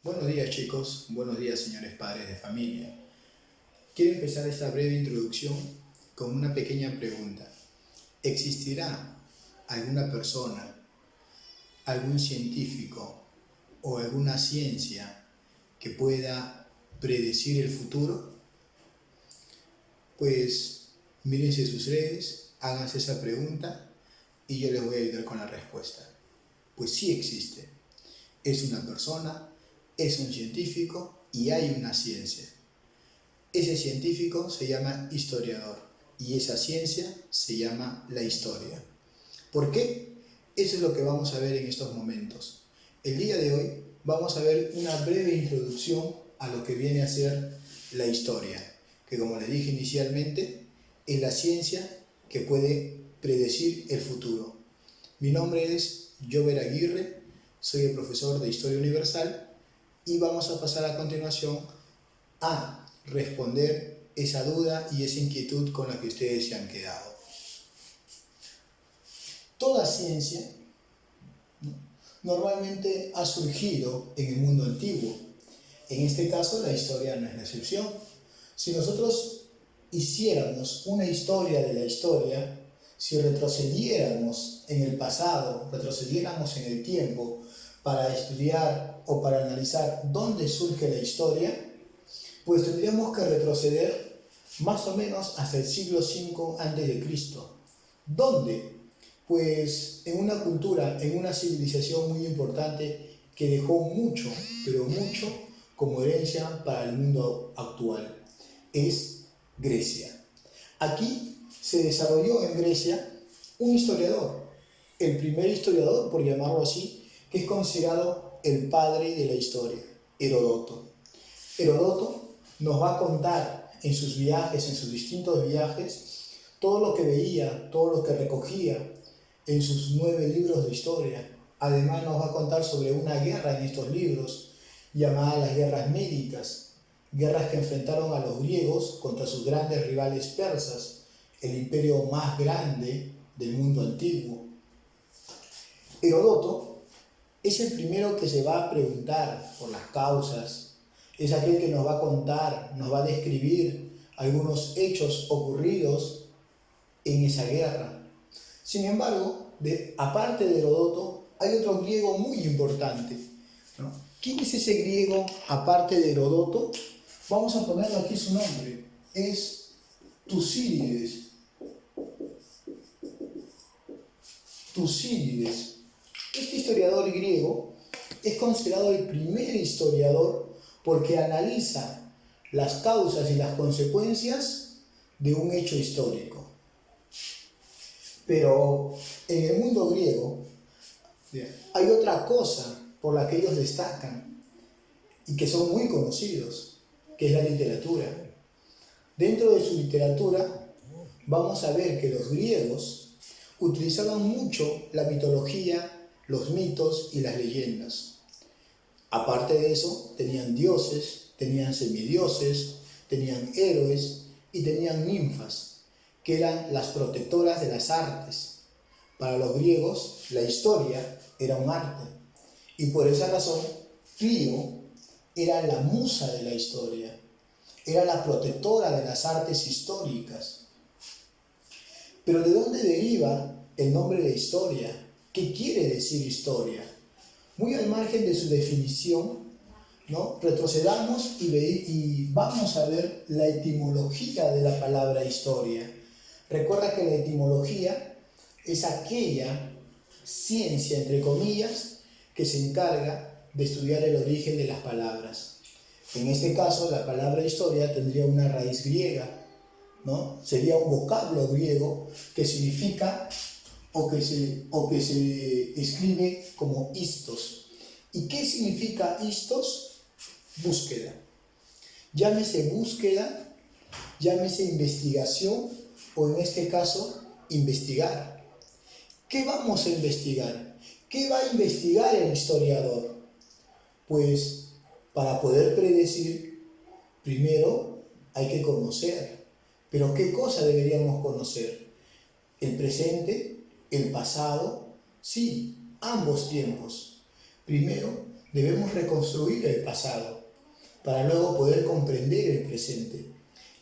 Buenos días chicos, buenos días señores padres de familia. Quiero empezar esta breve introducción con una pequeña pregunta. ¿Existirá alguna persona, algún científico o alguna ciencia que pueda predecir el futuro? Pues mírense sus redes, háganse esa pregunta y yo les voy a ayudar con la respuesta. Pues sí existe. Es una persona, es un científico y hay una ciencia. Ese científico se llama historiador y esa ciencia se llama la historia. ¿Por qué? Eso es lo que vamos a ver en estos momentos. El día de hoy vamos a ver una breve introducción a lo que viene a ser la historia, que como les dije inicialmente, es la ciencia que puede predecir el futuro. Mi nombre es Jover Aguirre, soy el profesor de Historia Universal y vamos a pasar a continuación a responder esa duda y esa inquietud con la que ustedes se han quedado. Toda ciencia, ¿no?, normalmente ha surgido en el mundo antiguo. En este caso, la historia no es la excepción. Si nosotros hiciéramos una historia de la historia, si retrocediéramos en el pasado, retrocediéramos en el tiempo para estudiar o para analizar dónde surge la historia, pues tendríamos que retroceder más o menos hasta el siglo V a.C. ¿Dónde? Pues en una cultura, en una civilización muy importante que dejó mucho, pero mucho, como herencia para el mundo actual. Es Grecia. Aquí se desarrolló en Grecia un historiador, el primer historiador, por llamarlo así, que es considerado el padre de la historia, Heródoto. Heródoto nos va a contar en sus viajes, en sus distintos viajes, todo lo que veía, todo lo que recogía en sus 9 libros de historia. Además nos va a contar sobre una guerra en estos libros, llamada las guerras médicas, guerras que enfrentaron a los griegos contra sus grandes rivales persas, el imperio más grande del mundo antiguo. Heródoto es el primero que se va a preguntar por las causas, es aquel que nos va a contar, nos va a describir algunos hechos ocurridos en esa guerra. Sin embargo, aparte de Heródoto, hay otro griego muy importante, ¿no? ¿Quién es ese griego aparte de Heródoto? Vamos a ponerle aquí su nombre, es Tucídides. Tucídides. Este historiador griego es considerado el primer historiador porque analiza las causas y las consecuencias de un hecho histórico. Pero en el mundo griego hay otra cosa por la que ellos destacan y que son muy conocidos, que es la literatura. Dentro de su literatura vamos a ver que los griegos utilizaban mucho la mitología, los mitos y las leyendas. Aparte de eso, tenían dioses, tenían semidioses, tenían héroes y tenían ninfas, que eran las protectoras de las artes. Para los griegos, la historia era un arte, y por esa razón, Clío era la musa de la historia, era la protectora de las artes históricas. Pero ¿de dónde deriva el nombre de historia? ¿Qué quiere decir historia? Muy al margen de su definición, ¿no?, retrocedamos y vamos a ver la etimología de la palabra historia. Recuerda que la etimología es aquella ciencia, entre comillas, que se encarga de estudiar el origen de las palabras. En este caso, la palabra historia tendría una raíz griega, ¿no? Sería un vocablo griego que significa o que se escribe como istos. ¿Y qué significa istos? Búsqueda. Llámese búsqueda, llámese investigación o en este caso, investigar. ¿Qué vamos a investigar? ¿Qué va a investigar el historiador? Pues para poder predecir, primero hay que conocer. ¿Pero qué cosa deberíamos conocer? ¿El presente? ¿El pasado? Sí, ambos tiempos. Primero, Debemos reconstruir el pasado para luego poder comprender el presente.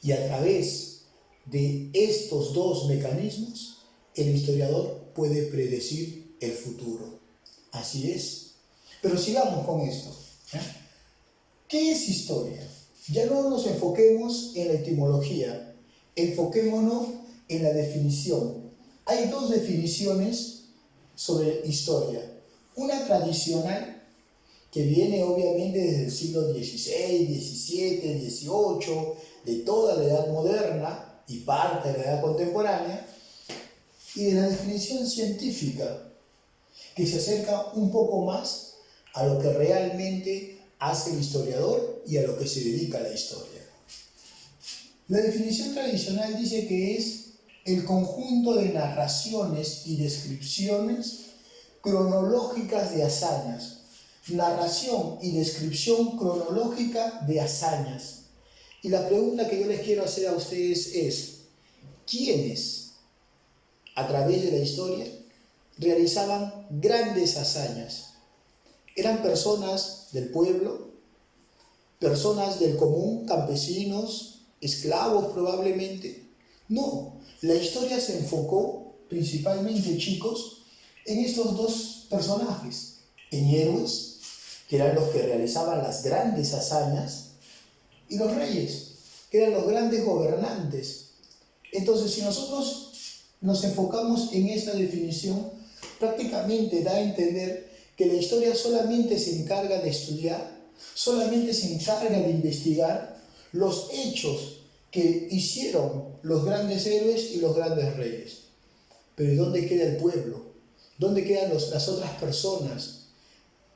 Y a través de estos dos mecanismos, el historiador puede predecir el futuro. Así es. Pero sigamos con esto. ¿Qué es historia? Ya no nos enfoquemos en la etimología, enfoquémonos en la definición. Hay dos definiciones sobre historia. Una tradicional, que viene obviamente desde el siglo XVI, XVII, XVIII, de toda la edad moderna y parte de la edad contemporánea, y de la definición científica, que se acerca un poco más a lo que realmente hace el historiador y a lo que se dedica a la historia. La definición tradicional dice que es el conjunto de narraciones y descripciones cronológicas de hazañas. Narración y descripción cronológica de hazañas. Y la pregunta que yo les quiero hacer a ustedes es, ¿quiénes a través de la historia realizaban grandes hazañas? ¿Eran personas del pueblo? ¿Personas del común? ¿Campesinos? ¿Esclavos probablemente? No, la historia se enfocó principalmente, chicos, en estos dos personajes, en héroes, que eran los que realizaban las grandes hazañas, y los reyes, que eran los grandes gobernantes. Entonces, si nosotros nos enfocamos en esta definición, prácticamente da a entender que la historia solamente se encarga de estudiar, solamente se encarga de investigar los hechos que hicieron los grandes héroes y los grandes reyes. Pero ¿y dónde queda el pueblo? ¿Dónde quedan las otras personas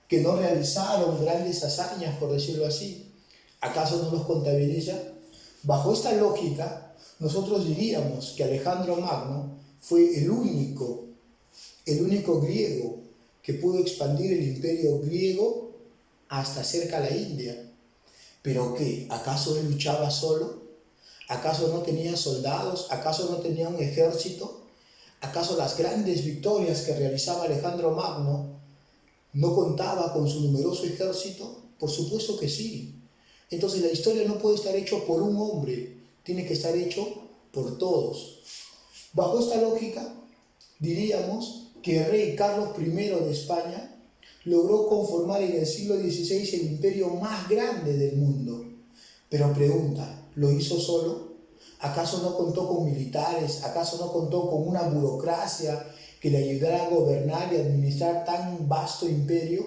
que no realizaron grandes hazañas, por decirlo así? ¿Acaso no los contabiliza? Bajo esta lógica, nosotros diríamos que Alejandro Magno fue el único griego que pudo expandir el imperio griego hasta cerca a la India. ¿Pero qué? ¿Acaso él luchaba solo? ¿Acaso no tenía soldados? ¿Acaso no tenía un ejército? ¿Acaso las grandes victorias que realizaba Alejandro Magno no contaba con su numeroso ejército? Por supuesto que sí. Entonces la historia no puede estar hecha por un hombre, tiene que estar hecho por todos. Bajo esta lógica, diríamos que el rey Carlos I de España logró conformar en el siglo XVI el imperio más grande del mundo. Pero pregunta, ¿lo hizo solo? ¿Acaso no contó con militares? ¿Acaso no contó con una burocracia que le ayudara a gobernar y administrar tan vasto imperio?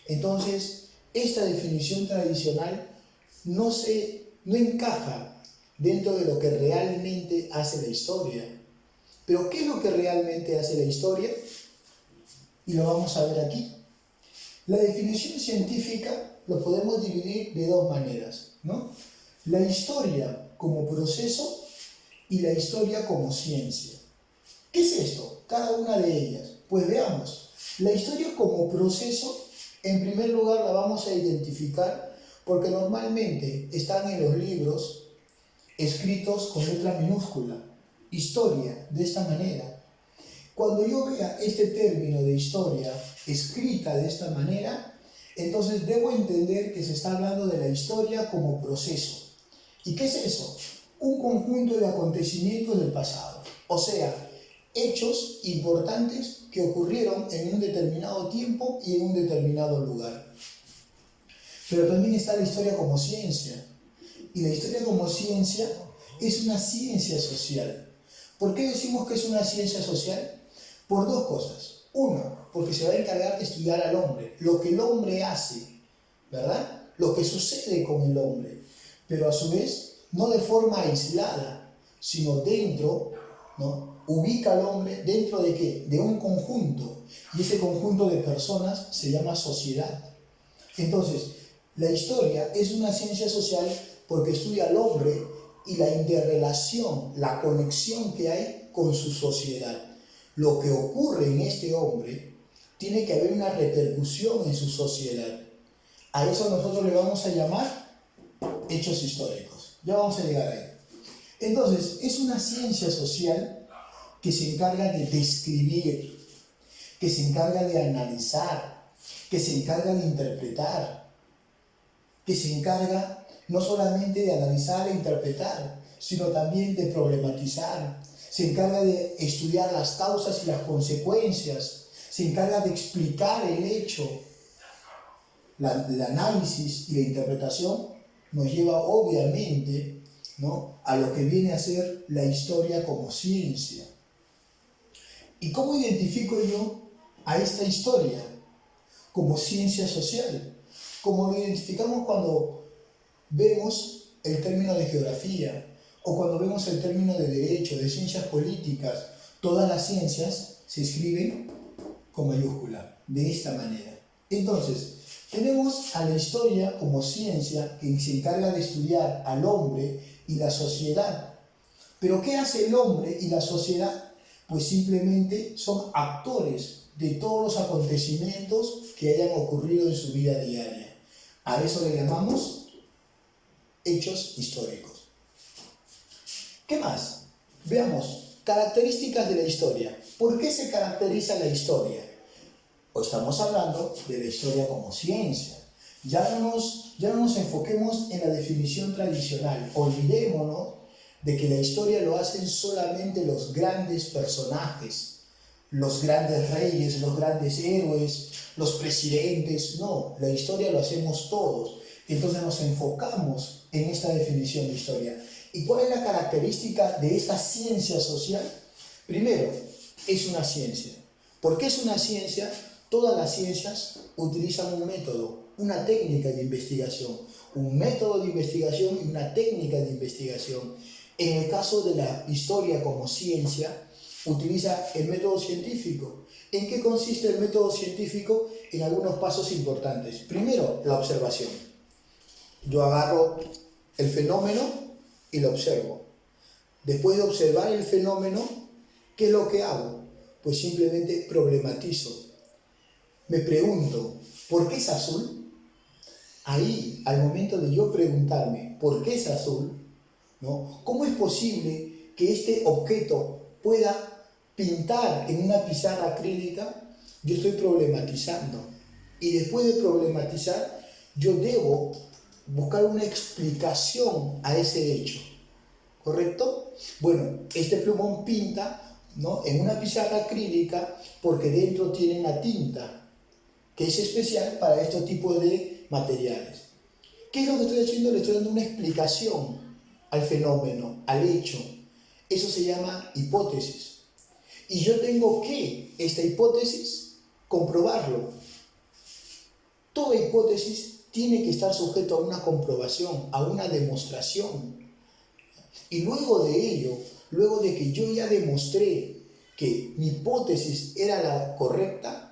Entonces, esta definición tradicional no encaja dentro de lo que realmente hace la historia. Pero ¿qué es lo que realmente hace la historia? Y lo vamos a ver aquí. La definición científica lo podemos dividir de dos maneras, ¿no? La historia como proceso y la historia como ciencia. ¿Qué es esto? Cada una de ellas. Pues veamos. La historia como proceso, en primer lugar la vamos a identificar porque normalmente están en los libros escritos con letra minúscula. Historia, de esta manera. Cuando yo vea este término de historia escrita de esta manera, entonces debo entender que se está hablando de la historia como proceso. ¿Y qué es eso? Un conjunto de acontecimientos del pasado. O sea, hechos importantes que ocurrieron en un determinado tiempo y en un determinado lugar. Pero también está la historia como ciencia. Y la historia como ciencia es una ciencia social. ¿Por qué decimos que es una ciencia social? Por dos cosas. Uno, porque se va a encargar de estudiar al hombre, lo que el hombre hace, ¿verdad? Lo que sucede con el hombre. Pero a su vez, no de forma aislada, sino dentro, ¿no? Ubica al hombre dentro de ¿qué? De un conjunto. Y ese conjunto de personas se llama sociedad. Entonces, la historia es una ciencia social porque estudia al hombre y la interrelación, la conexión que hay con su sociedad. Lo que ocurre en este hombre tiene que haber una repercusión en su sociedad. A eso nosotros le vamos a llamar hechos históricos. Ya vamos a llegar ahí. Entonces, es una ciencia social que se encarga de describir, que se encarga de analizar, que se encarga de interpretar, que se encarga no solamente de analizar e interpretar, sino también de problematizar. Se encarga de estudiar las causas y las consecuencias. Se encarga de explicar el hecho. El análisis y la interpretación nos lleva obviamente, ¿no?, a lo que viene a ser la historia como ciencia. ¿Y cómo identifico yo a esta historia como ciencia social? Como lo identificamos cuando vemos el término de geografía o cuando vemos el término de derecho, de ciencias políticas. Todas las ciencias se escriben con mayúscula, de esta manera. Entonces, tenemos a la historia como ciencia que se encarga de estudiar al hombre y la sociedad. ¿Pero qué hace el hombre y la sociedad? Pues simplemente son actores de todos los acontecimientos que hayan ocurrido en su vida diaria. A eso le llamamos hechos históricos. ¿Qué más? Veamos, características de la historia. ¿Por qué se caracteriza la historia? Pues estamos hablando de la historia como ciencia. Ya no nos enfoquemos en la definición tradicional. Olvidémonos de que la historia lo hacen solamente los grandes personajes, los grandes reyes, los grandes héroes, los presidentes. No, la historia lo hacemos todos. Entonces nos enfocamos en esta definición de historia. ¿Y cuál es la característica de esta ciencia social? Primero, es una ciencia. ¿Por qué es una ciencia? Todas las ciencias utilizan un método, una técnica de investigación. Un método de investigación y una técnica de investigación. En el caso de la historia como ciencia, utiliza el método científico. ¿En qué consiste el método científico? En algunos pasos importantes. Primero, la observación. Yo agarro el fenómeno y lo observo. Después de observar el fenómeno, ¿qué es lo que hago? Pues simplemente problematizo. Me pregunto, ¿por qué es azul? Ahí, al momento de yo preguntarme, ¿por qué es azul?, ¿no?, ¿cómo es posible que este objeto pueda pintar en una pizarra acrílica? Yo estoy problematizando. Y después de problematizar, yo debo buscar una explicación a ese hecho. ¿Correcto? Bueno, este plumón pinta, ¿no?, en una pizarra acrílica porque dentro tiene una tinta que es especial para este tipo de materiales. ¿Qué es lo que estoy haciendo? Le estoy dando una explicación al fenómeno, al hecho. Eso se llama hipótesis. Y yo tengo que, esta hipótesis, comprobarlo. Toda hipótesis tiene que estar sujeto a una comprobación, a una demostración. Y luego de ello, luego de que yo ya demostré que mi hipótesis era la correcta,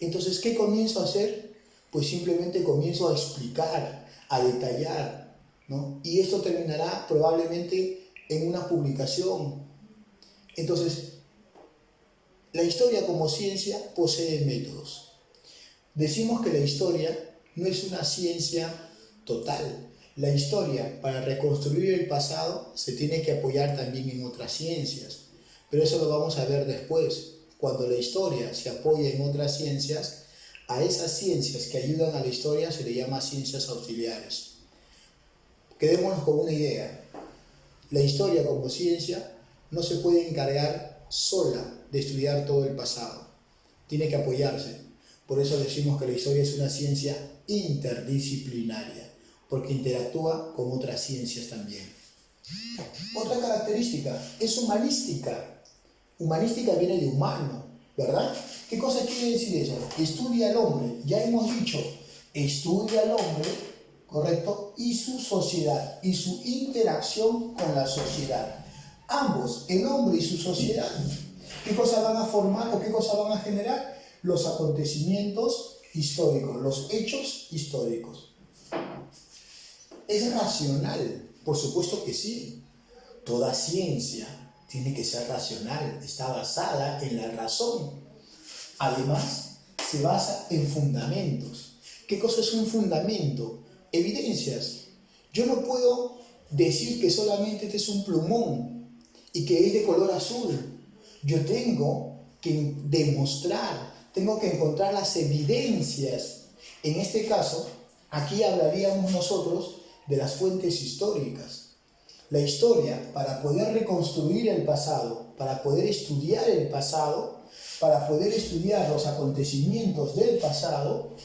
entonces, ¿qué comienzo a hacer? Pues simplemente comienzo a explicar, a detallar, ¿no? Y esto terminará probablemente en una publicación. Entonces, la historia como ciencia posee métodos. Decimos que la historia no es una ciencia total. La historia, para reconstruir el pasado, se tiene que apoyar también en otras ciencias. Pero eso lo vamos a ver después. Cuando la historia se apoya en otras ciencias, a esas ciencias que ayudan a la historia se le llama ciencias auxiliares. Quedémonos con una idea. La historia como ciencia no se puede encargar sola de estudiar todo el pasado. Tiene que apoyarse. Por eso decimos que la historia es una ciencia interdisciplinaria, porque interactúa con otras ciencias también. Otra característica es humanística. Humanística viene de humano, ¿verdad? ¿Qué cosa quiere decir eso? Estudia al hombre. Ya hemos dicho, estudia al hombre, ¿correcto? Y su sociedad, y su interacción con la sociedad. Ambos, el hombre y su sociedad, ¿qué cosa van a formar o qué cosa van a generar? Los acontecimientos históricos, los hechos históricos. ¿Es racional? Por supuesto que sí. Toda ciencia tiene que ser racional, está basada en la razón. Además, se basa en fundamentos. ¿Qué cosa es un fundamento? Evidencias. Yo no puedo decir que solamente este es un plumón y que es de color azul. Yo tengo que demostrar, tengo que encontrar las evidencias. En este caso, aquí hablaríamos nosotros de las fuentes históricas. La historia, para poder reconstruir el pasado, para poder estudiar el pasado, para poder estudiar los acontecimientos del pasado,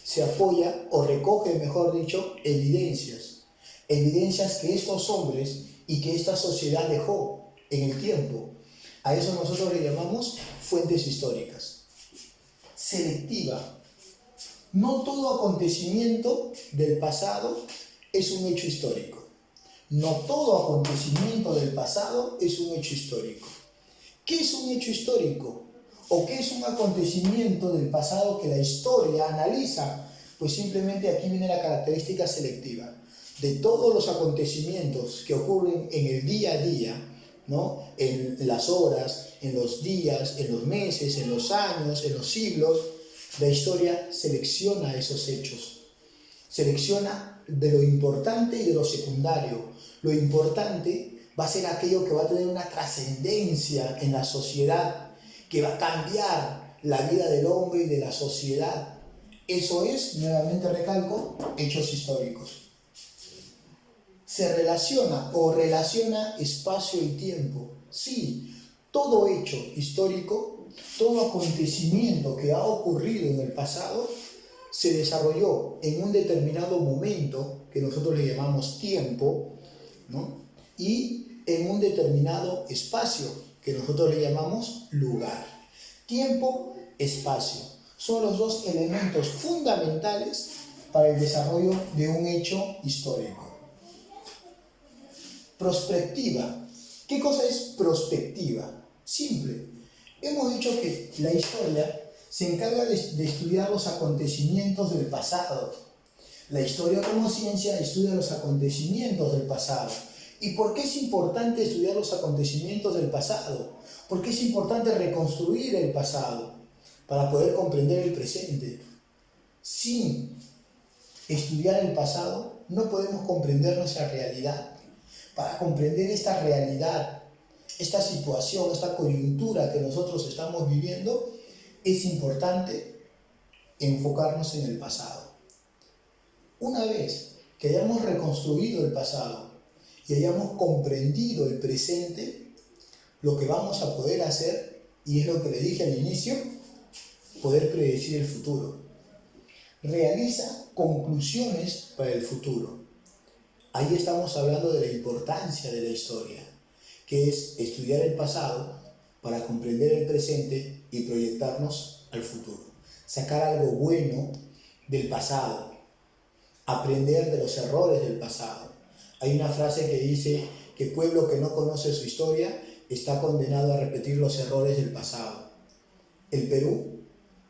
se apoya o recoge, mejor dicho, evidencias. Evidencias que estos hombres y que esta sociedad dejó en el tiempo. A eso nosotros le llamamos fuentes históricas. Selectiva. No todo acontecimiento del pasado es un hecho histórico. No todo acontecimiento del pasado es un hecho histórico. ¿Qué es un hecho histórico? ¿O qué es un acontecimiento del pasado que la historia analiza? Pues simplemente aquí viene la característica selectiva. De todos los acontecimientos que ocurren en el día a día, ¿no? En las horas, en los días, en los meses, en los años, en los siglos, la historia selecciona esos hechos. Selecciona de lo importante y de lo secundario. Lo importante va a ser aquello que va a tener una trascendencia en la sociedad, que va a cambiar la vida del hombre y de la sociedad. Eso es, nuevamente recalco, hechos históricos. Se relaciona o relaciona espacio y tiempo. Sí, todo hecho histórico, todo acontecimiento que ha ocurrido en el pasado, se desarrolló en un determinado momento, que nosotros le llamamos tiempo, ¿no? Y en un determinado espacio, que nosotros le llamamos lugar. Tiempo, espacio, son los dos elementos fundamentales para el desarrollo de un hecho histórico. Prospectiva. ¿Qué cosa es prospectiva? Simple. Hemos dicho que la historia se encarga de estudiar los acontecimientos del pasado. La historia como ciencia estudia los acontecimientos del pasado. ¿Y por qué es importante estudiar los acontecimientos del pasado? Porque es importante reconstruir el pasado para poder comprender el presente. Sin estudiar el pasado no podemos comprender nuestra realidad. Para comprender esta realidad, esta situación, esta coyuntura que nosotros estamos viviendo, es importante enfocarnos en el pasado. Una vez que hayamos reconstruido el pasado y hayamos comprendido el presente, lo que vamos a poder hacer, y es lo que le dije al inicio, poder predecir el futuro. Realiza conclusiones para el futuro. Ahí estamos hablando de la importancia de la historia, que es estudiar el pasado para comprender el presente y proyectarnos al futuro. Sacar algo bueno del pasado, aprender de los errores del pasado. Hay una frase que dice que pueblo que no conoce su historia está condenado a repetir los errores del pasado. El Perú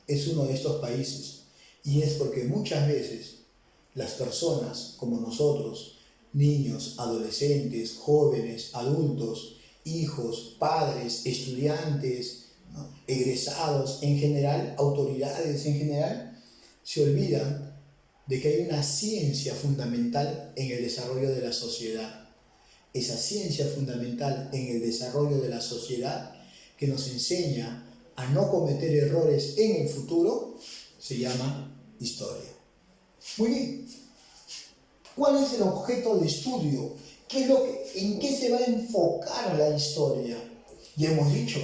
es uno de estos países, y es porque muchas veces las personas como nosotros, niños, adolescentes, jóvenes, adultos, hijos, padres, estudiantes, ¿no? Egresados en general, autoridades en general, se olvidan de que hay una ciencia fundamental en el desarrollo de la sociedad. Esa ciencia fundamental en el desarrollo de la sociedad que nos enseña a no cometer errores en el futuro se llama historia. Muy bien. ¿Cuál es el objeto de estudio? ¿En qué se va a enfocar la historia? Ya hemos dicho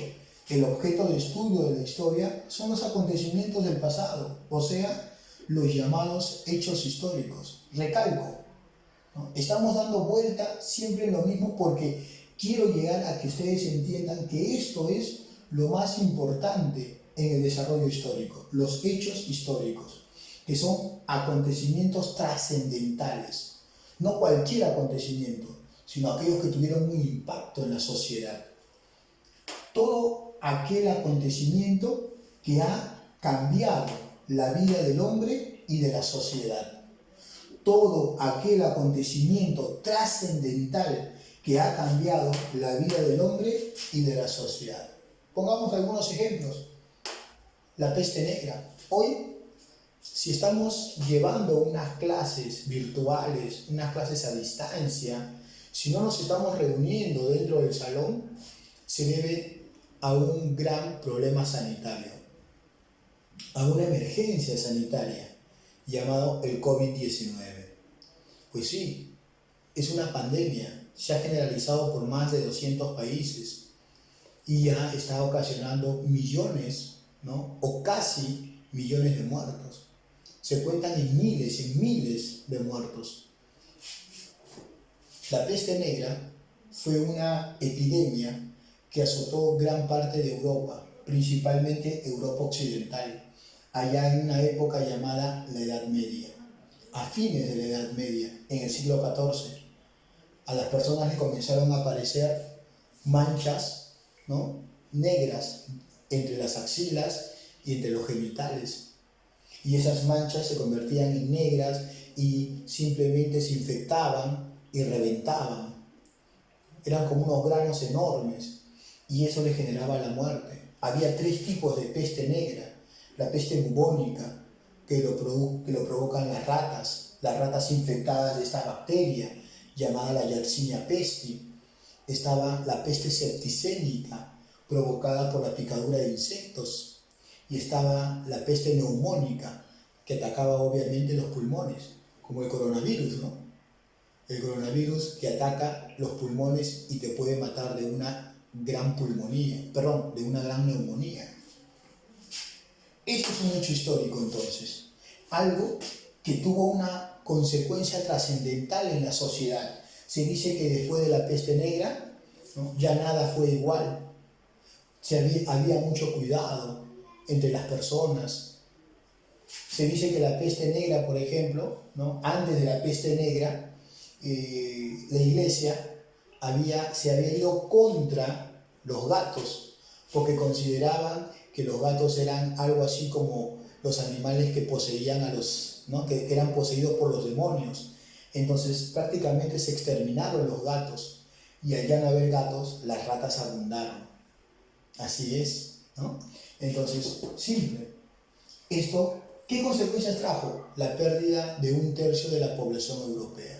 que el objeto de estudio de la historia son los acontecimientos del pasado, o sea, los llamados hechos históricos. Recalco, ¿no? Estamos dando vuelta siempre en lo mismo porque quiero llegar a que ustedes entiendan que esto es lo más importante en el desarrollo histórico, los hechos históricos, que son acontecimientos trascendentales. No cualquier acontecimiento, sino aquellos que tuvieron un impacto en la sociedad. Todo aquel acontecimiento que ha cambiado la vida del hombre y de la sociedad. Todo aquel acontecimiento trascendental que ha cambiado la vida del hombre y de la sociedad. Pongamos algunos ejemplos. La peste negra. Hoy, si estamos llevando unas clases virtuales, unas clases a distancia, si no nos estamos reuniendo dentro del salón, se debe a un gran problema sanitario. a una emergencia sanitaria llamado el COVID-19. Pues sí, es una pandemia, se ha generalizado por más de 200 países y ya está ocasionando millones, ¿no? O casi millones de muertos. Se cuentan en miles de muertos. La peste negra fue una epidemia que azotó gran parte de Europa, principalmente Europa occidental, allá en una época llamada la Edad Media. A fines de la Edad Media, en el siglo XIV, a las personas les comenzaron a aparecer manchas, ¿no?, negras entre las axilas y entre los genitales. Y esas manchas se convertían en negras y simplemente se infectaban y reventaban. Eran como unos granos enormes y eso le generaba la muerte. Había 3 tipos de peste negra. La peste bubónica, que lo provocan las ratas infectadas de esta bacteria llamada la Yersinia pestis. Estaba la peste septicémica, provocada por la picadura de insectos. Y estaba la peste neumónica, que atacaba obviamente los pulmones, como el coronavirus, ¿no? El coronavirus que ataca los pulmones y te puede matar de una gran de una gran neumonía. Esto es un hecho histórico entonces, algo que tuvo una consecuencia trascendental en la sociedad. Se dice que después de la peste negra, ¿no?, ya nada fue igual. Había mucho cuidado entre las personas. Se dice que la peste negra, por ejemplo, ¿no?, antes de la peste negra, la iglesia se había ido contra los gatos, porque consideraban que los gatos eran algo así como los animales que poseían ¿no?, que eran poseídos por los demonios. Entonces prácticamente se exterminaron los gatos y al ya no haber gatos, las ratas abundaron. Así es, ¿no? Entonces, simple. Esto, ¿qué consecuencias trajo? La pérdida de 1/3 de la población europea.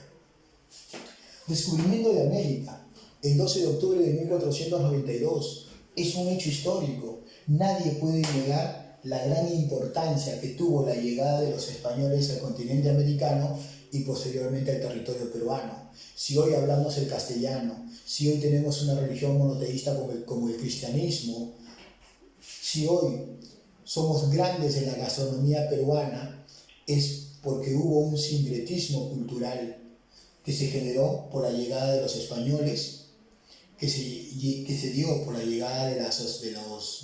Descubrimiento de América, el 12 de octubre de 1492, es un hecho histórico. Nadie puede negar la gran importancia que tuvo la llegada de los españoles al continente americano y posteriormente al territorio peruano. Si hoy hablamos el castellano, si hoy tenemos una religión monoteísta como el cristianismo, si hoy somos grandes en la gastronomía peruana, es porque hubo un sincretismo cultural que se generó por la llegada de los españoles, que se dio por la llegada de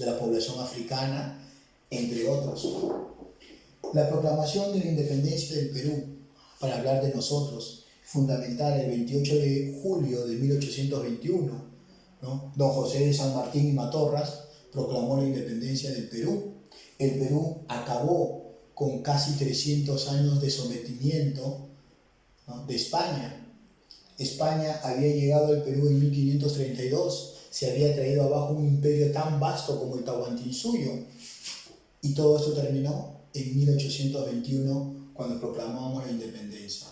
la población africana, entre otros. La proclamación de la independencia del Perú, para hablar de nosotros, fundamental el 28 de julio de 1821, ¿no? Don José de San Martín y Matorras proclamó la independencia del Perú. El Perú acabó con casi 300 años de sometimiento, ¿no?, de España. España había llegado al Perú en 1532, se había traído abajo un imperio tan vasto como el Tahuantinsuyo, y todo esto terminó en 1821 cuando proclamamos la independencia.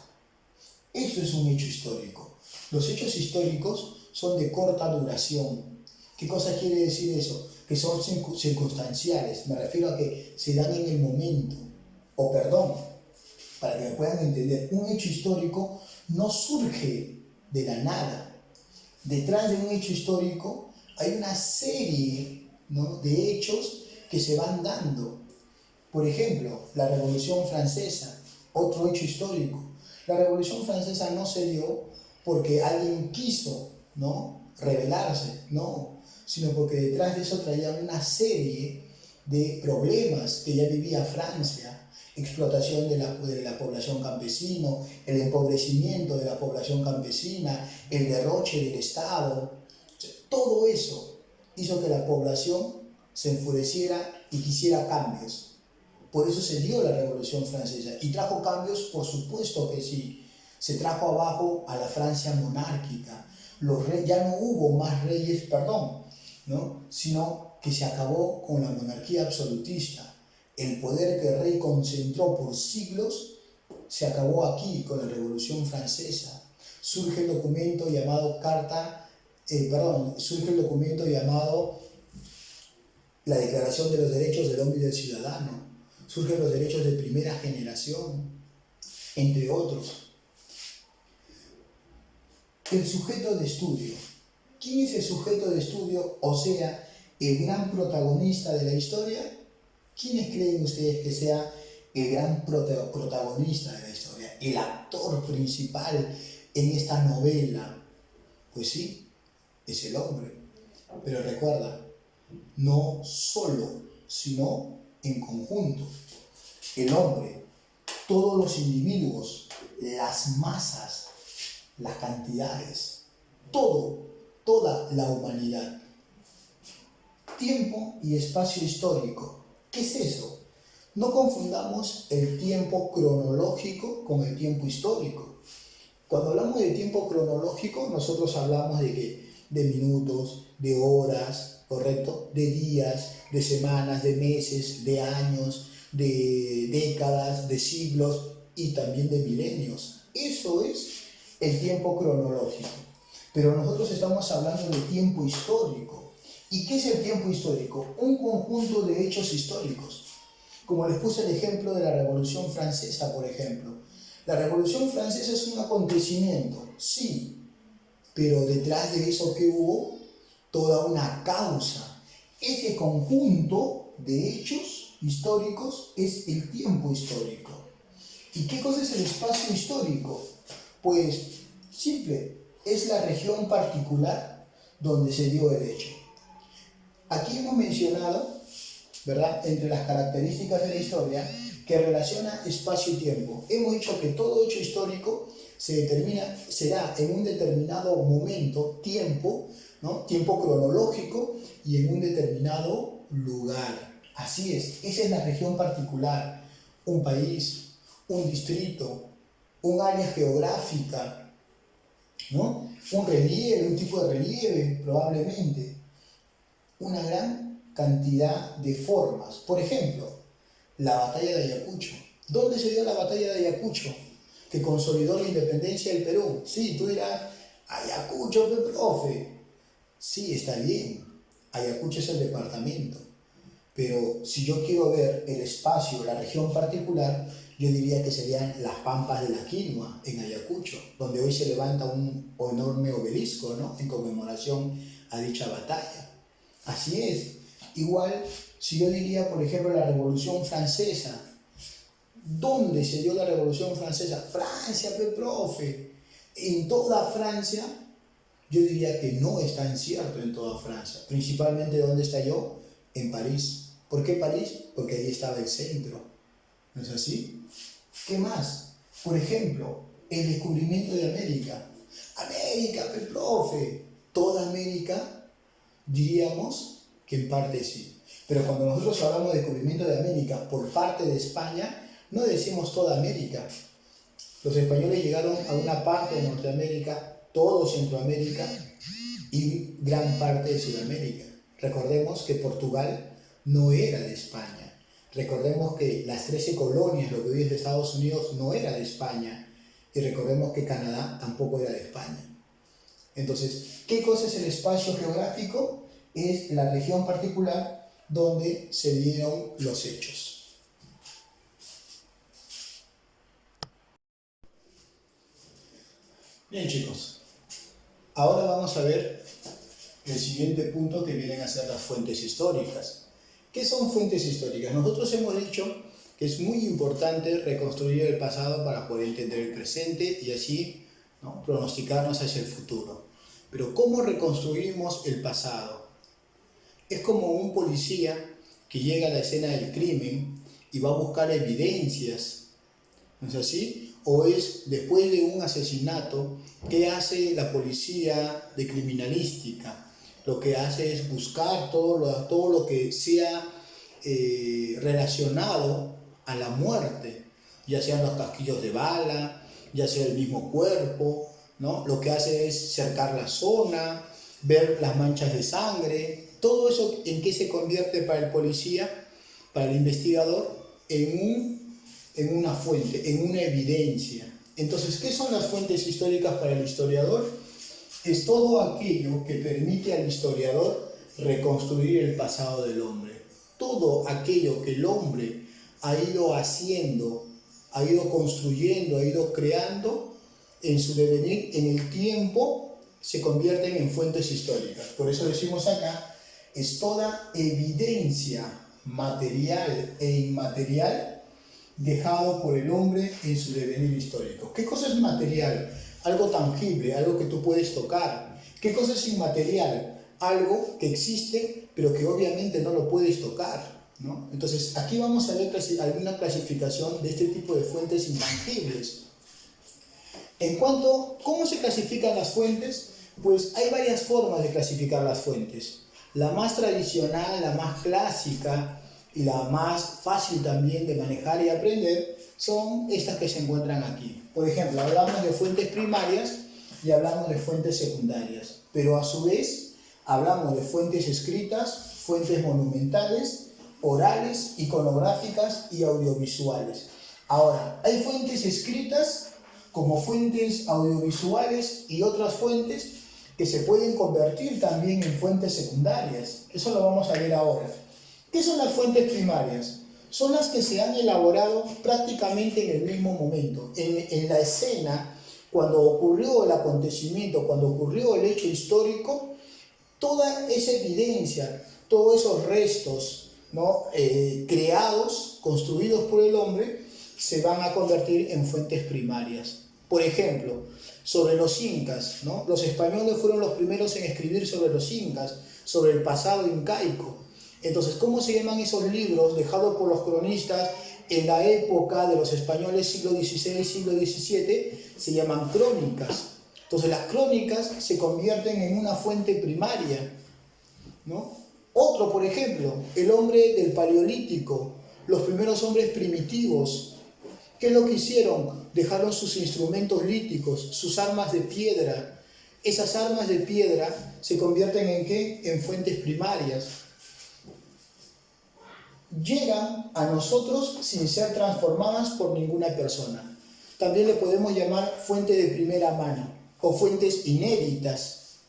Esto es un hecho histórico. Los hechos históricos son de corta duración. ¿Qué cosa quiere decir eso? Que son circunstanciales. Me refiero a que se dan en el momento. O perdón, para que me puedan entender, un hecho histórico no surge de la nada. Detrás de un hecho histórico hay una serie, ¿no?, de hechos que se van dando. Por ejemplo, la Revolución Francesa, otro hecho histórico. La Revolución Francesa no se dio porque alguien quiso, ¿no?, rebelarse, no, sino porque detrás de eso traían una serie de problemas que ya vivía Francia. Explotación de la población campesina, el empobrecimiento de la población campesina, el derroche del Estado. Todo eso hizo que la población se enfureciera y quisiera cambios. Por eso se dio la Revolución Francesa. ¿Y trajo cambios? Por supuesto que sí. Se trajo abajo a la Francia monárquica. Ya no hubo más reyes, ¿no?, sino que se acabó con la monarquía absolutista. El poder que el rey concentró por siglos se acabó aquí con la Revolución Francesa. Surge el documento llamado la Declaración de los Derechos del Hombre y del Ciudadano, surgen los derechos de primera generación, entre otros. El sujeto de estudio. ¿Quién es el sujeto de estudio? O sea, el gran protagonista de la historia. ¿Quiénes creen ustedes que sea el gran protagonista de la historia? El actor principal en esta novela. Pues sí, es el hombre. Pero recuerda, no solo, sino en conjunto. El hombre, todos los individuos, las masas, las cantidades, toda la humanidad. Tiempo y espacio histórico. ¿Qué es eso? No confundamos el tiempo cronológico con el tiempo histórico. Cuando hablamos de tiempo cronológico, nosotros hablamos de ¿qué? De minutos, de horas, ¿correcto? De días, de semanas, de meses, de años, de décadas, de siglos y también de milenios. Eso es el tiempo cronológico. Pero nosotros estamos hablando de tiempo histórico. ¿Y qué es el tiempo histórico? Un conjunto de hechos históricos. Como les puse el ejemplo de la Revolución Francesa, por ejemplo. La Revolución Francesa es un acontecimiento, sí, pero detrás de eso que hubo, toda una causa. Ese conjunto de hechos históricos es el tiempo histórico. ¿Y qué cosa es el espacio histórico? Pues simple, es la región particular donde se dio el hecho. Aquí hemos mencionado, ¿verdad?, entre las características de la historia, que relaciona espacio y tiempo. Hemos dicho que todo hecho histórico será en un determinado momento, tiempo, ¿no? Tiempo cronológico y en un determinado lugar. Así es, esa es la región particular, un país, un distrito, un área geográfica, ¿no? Un relieve, un tipo de relieve, probablemente. Una gran cantidad de formas. Por ejemplo, la batalla de Ayacucho. ¿Dónde se dio la batalla de Ayacucho? Que consolidó la independencia del Perú. Sí, tú dirás, Ayacucho, profe. Sí, está bien. Ayacucho es el departamento. Pero si yo quiero ver el espacio, la región particular, yo diría que serían las pampas de la Quinua, en Ayacucho, donde hoy se levanta un enorme obelisco, ¿no?, en conmemoración a dicha batalla. Así es. Igual, si yo diría, por ejemplo, la Revolución Francesa. ¿Dónde se dio la Revolución Francesa? Francia, profe. En toda Francia, yo diría que no es tan cierto en toda Francia. Principalmente, ¿dónde está yo? En París. ¿Por qué París? Porque ahí estaba el centro. ¿No es así? ¿Qué más? Por ejemplo, el descubrimiento de América. América, profe. Toda América, diríamos que en parte sí. Pero cuando nosotros hablamos de descubrimiento de América por parte de España, no decimos toda América. Los españoles llegaron a una parte de Norteamérica, todo Centroamérica y gran parte de Sudamérica. Recordemos que Portugal no era de España. Recordemos que las 13 colonias, lo que hoy es de Estados Unidos, no era de España. Y recordemos que Canadá tampoco era de España. Entonces, ¿qué cosa es el espacio geográfico? Es la región particular donde se dieron los hechos. Bien, chicos, ahora vamos a ver el siguiente punto, que vienen a ser las fuentes históricas. ¿Qué son fuentes históricas? Nosotros hemos dicho que es muy importante reconstruir el pasado para poder entender el presente y así, ¿no?, pronosticarnos hacia el futuro. Pero ¿cómo reconstruimos el pasado? Es como un policía que llega a la escena del crimen y va a buscar evidencias, ¿no es así? O es después de un asesinato, ¿qué hace la policía de criminalística? Lo que hace es buscar todo lo que sea relacionado a la muerte, ya sean los casquillos de bala, ya sea el mismo cuerpo, ¿no? Lo que hace es cercar la zona, ver las manchas de sangre. Todo eso, ¿en qué se convierte para el policía, para el investigador? En una fuente, en una evidencia. Entonces, ¿qué son las fuentes históricas para el historiador? Es todo aquello que permite al historiador reconstruir el pasado del hombre. Todo aquello que el hombre ha ido haciendo, ha ido construyendo, ha ido creando en su devenir, en el tiempo, se convierten en fuentes históricas. Por eso decimos acá, es toda evidencia material e inmaterial dejado por el hombre en su devenir histórico. ¿Qué cosa es material? Algo tangible, algo que tú puedes tocar. ¿Qué cosa es inmaterial? Algo que existe, pero que obviamente no lo puedes tocar, ¿no? Entonces, aquí vamos a ver alguna clasificación de este tipo de fuentes intangibles. En cuanto a cómo se clasifican las fuentes, pues hay varias formas de clasificar las fuentes. La más tradicional, la más clásica y la más fácil también de manejar y aprender son estas que se encuentran aquí. Por ejemplo, hablamos de fuentes primarias y hablamos de fuentes secundarias, pero a su vez hablamos de fuentes escritas, fuentes monumentales, orales, iconográficas y audiovisuales. Ahora, hay fuentes escritas como fuentes audiovisuales y otras fuentes que se pueden convertir también en fuentes secundarias. Eso lo vamos a ver ahora. ¿Qué son las fuentes primarias? Son las que se han elaborado prácticamente en el mismo momento, en la escena, cuando ocurrió el acontecimiento, cuando ocurrió el hecho histórico, toda esa evidencia, todos esos restos, ¿no? Creados, construidos por el hombre, se van a convertir en fuentes primarias. Por ejemplo, sobre los incas, ¿no? Los españoles fueron los primeros en escribir sobre los incas, sobre el pasado incaico. Entonces, ¿cómo se llaman esos libros dejados por los cronistas en la época de los españoles siglo XVI, siglo XVII? Se llaman crónicas. Entonces, las crónicas se convierten en una fuente primaria, ¿no? Otro, por ejemplo, el hombre del Paleolítico, los primeros hombres primitivos. ¿Qué es lo que hicieron? Dejaron sus instrumentos líticos, sus armas de piedra. Esas armas de piedra se convierten ¿en qué? En fuentes primarias. Llegan a nosotros sin ser transformadas por ninguna persona. También le podemos llamar fuente de primera mano o fuentes inéditas.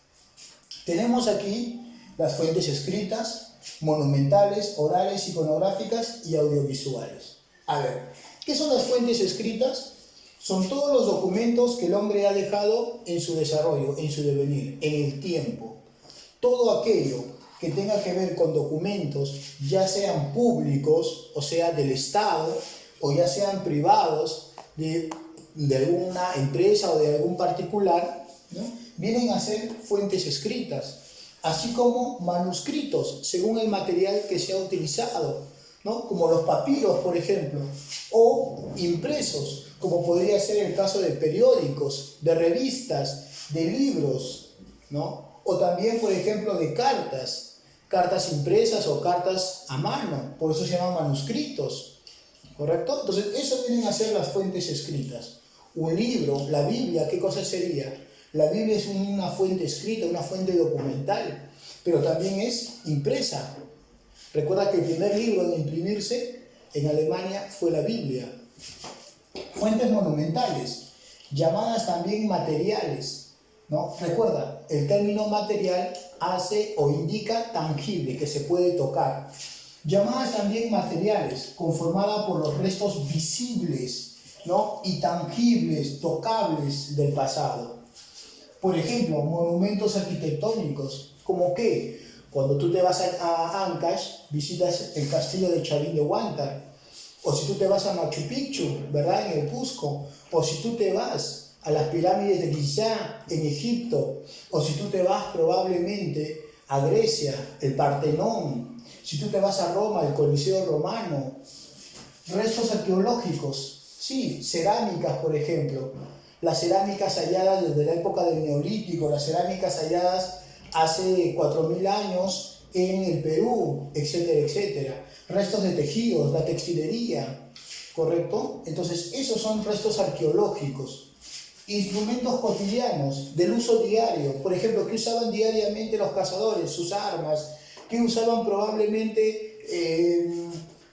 Tenemos aquí las fuentes escritas, monumentales, orales, iconográficas y audiovisuales. A ver, ¿qué son las fuentes escritas? Son todos los documentos que el hombre ha dejado en su desarrollo, en su devenir, en el tiempo. Todo aquello que tenga que ver con documentos, ya sean públicos, o sea, del Estado, o ya sean privados, de alguna empresa o de algún particular, ¿no? Vienen a ser fuentes escritas, así como manuscritos, según el material que se ha utilizado, ¿no? Como los papiros, por ejemplo, o impresos, como podría ser el caso de periódicos, de revistas, de libros, ¿no? O también, por ejemplo, de cartas impresas o cartas a mano, por eso se llaman manuscritos, ¿correcto? Entonces, eso vienen a ser las fuentes escritas. Un libro, la Biblia, ¿qué cosa sería? La Biblia es una fuente escrita, una fuente documental, pero también es impresa. Recuerda que el primer libro en imprimirse en Alemania fue la Biblia. Fuentes monumentales, llamadas también materiales, ¿no? Recuerda, el término material hace o indica tangible, que se puede tocar. Llamadas también materiales, conformada por los restos visibles, ¿no? Y tangibles, tocables del pasado. Por ejemplo, monumentos arquitectónicos, como que cuando tú te vas a Ancash, visitas el castillo de Chavín de Huántar, o si tú te vas a Machu Picchu, ¿verdad? En el Cusco, o si tú te vas a las pirámides de Giza en Egipto, o si tú te vas probablemente a Grecia, el Partenón, si tú te vas a Roma, el Coliseo Romano, restos arqueológicos, sí, cerámicas, por ejemplo, las cerámicas halladas desde la época del Neolítico, las cerámicas halladas hace 4000 años en el Perú, etcétera, etcétera. Restos de tejidos, la textilería, ¿correcto? Entonces, esos son restos arqueológicos. Instrumentos cotidianos, del uso diario. Por ejemplo, ¿qué usaban diariamente los cazadores? Sus armas. ¿Qué usaban probablemente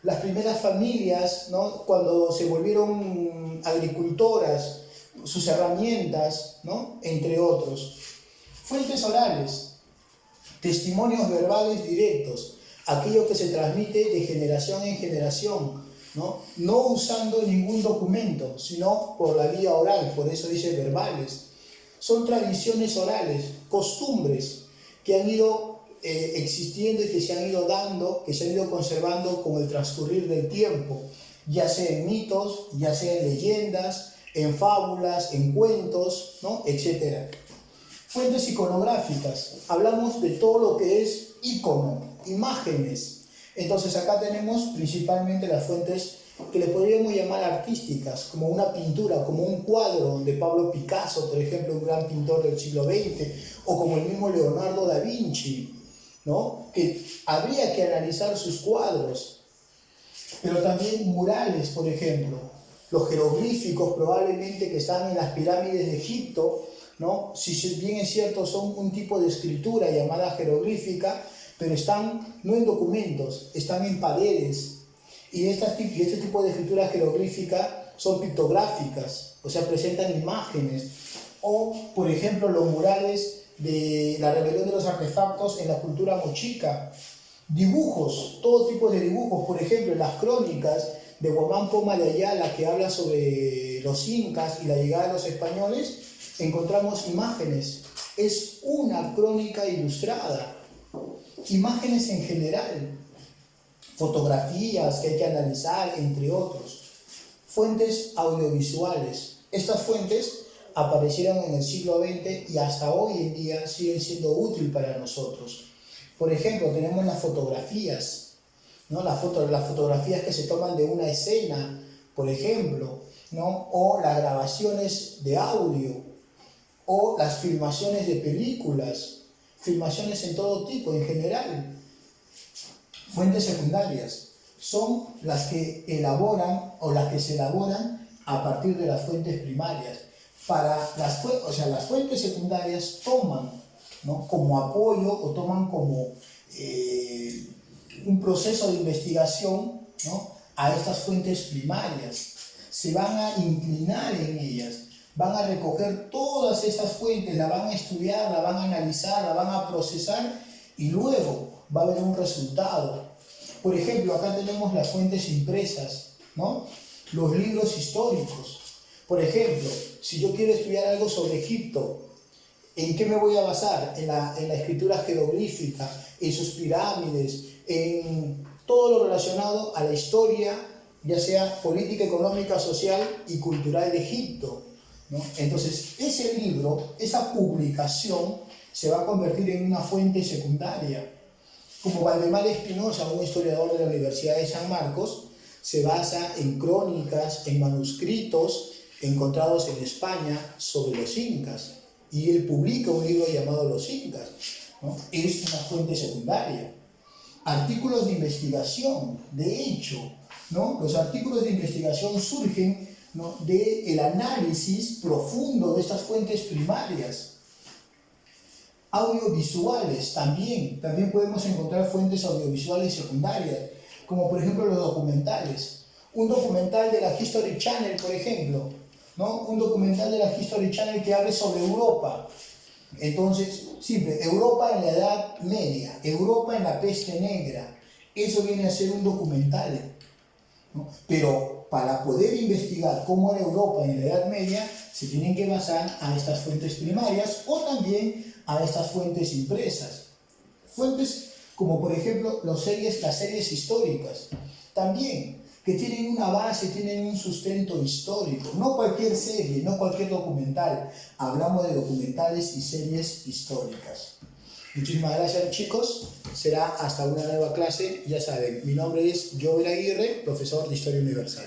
las primeras familias, ¿no? Cuando se volvieron agricultoras? Sus herramientas, ¿no? Entre otros. Fuentes orales, testimonios verbales directos, aquello que se transmite de generación en generación. no usando ningún documento, sino por la vía oral, por eso dice verbales. Son tradiciones orales, costumbres que han ido existiendo y que se han ido dando, que se han ido conservando con el transcurrir del tiempo, ya sea en mitos, ya sea en leyendas, en fábulas, en cuentos, etc. Fuentes iconográficas, hablamos de todo lo que es icono, imágenes. Entonces acá tenemos principalmente las fuentes que le podríamos llamar artísticas, como una pintura, como un cuadro de Pablo Picasso, por ejemplo, un gran pintor del siglo XX, o como el mismo Leonardo da Vinci, que habría que analizar sus cuadros, pero también murales, por ejemplo, los jeroglíficos probablemente que están en las pirámides de Egipto, si bien es cierto son un tipo de escritura llamada jeroglífica, pero están no en documentos, están en paredes. Y este tipo de escritura jeroglífica son pictográficas, o sea, presentan imágenes. O, por ejemplo, los murales de la rebelión de los artefactos en la cultura mochica. Dibujos, todo tipo de dibujos, por ejemplo, en las crónicas de Guamán Poma de Ayala, que habla sobre los incas y la llegada de los españoles, encontramos imágenes. Es una crónica ilustrada. Imágenes en general, fotografías que hay que analizar, entre otros. Fuentes audiovisuales. Estas fuentes aparecieron en el siglo XX y hasta hoy en día siguen siendo útiles para nosotros. Por ejemplo, tenemos las fotografías, las fotografías que se toman de una escena, por ejemplo, o las grabaciones de audio, o las filmaciones de películas, filmaciones en todo tipo, en general. Fuentes secundarias son las que elaboran o las que se elaboran a partir de las fuentes primarias. Las fuentes secundarias toman como apoyo o toman como un proceso de investigación a estas fuentes primarias. Se van a inclinar en ellas, van a recoger todas estas fuentes, la van a estudiar, la van a analizar, la van a procesar y luego va a haber un resultado. Por ejemplo, acá tenemos las fuentes impresas, los libros históricos. Por ejemplo, si yo quiero estudiar algo sobre Egipto, ¿en qué me voy a basar? En la escritura jeroglífica, en sus pirámides, en todo lo relacionado a la historia, ya sea política, económica, social y cultural de Egipto. Entonces, ese libro, esa publicación, se va a convertir en una fuente secundaria. Como Valdemar Espinosa, un historiador de la Universidad de San Marcos, se basa en crónicas, en manuscritos encontrados en España sobre los incas. Y él publica un libro llamado Los Incas. Es una fuente secundaria. Artículos de investigación, de hecho, los artículos de investigación surgen del análisis profundo de estas fuentes primarias. Audiovisuales también podemos encontrar fuentes audiovisuales secundarias, como por ejemplo los documentales. Un documental de la History Channel, por ejemplo, un documental de la History Channel que hable sobre Europa. Entonces, simple, Europa en la Edad Media, Europa en la Peste Negra, eso viene a ser un documental. Pero para poder investigar cómo era Europa en la Edad Media, se tienen que basar a estas fuentes primarias o también a estas fuentes impresas. Fuentes como por ejemplo las series históricas, también, que tienen una base, tienen un sustento histórico. No cualquier serie, no cualquier documental. Hablamos de documentales y series históricas. Muchísimas gracias, chicos. Será hasta una nueva clase. Ya saben, mi nombre es Joel Aguirre, profesor de Historia Universal.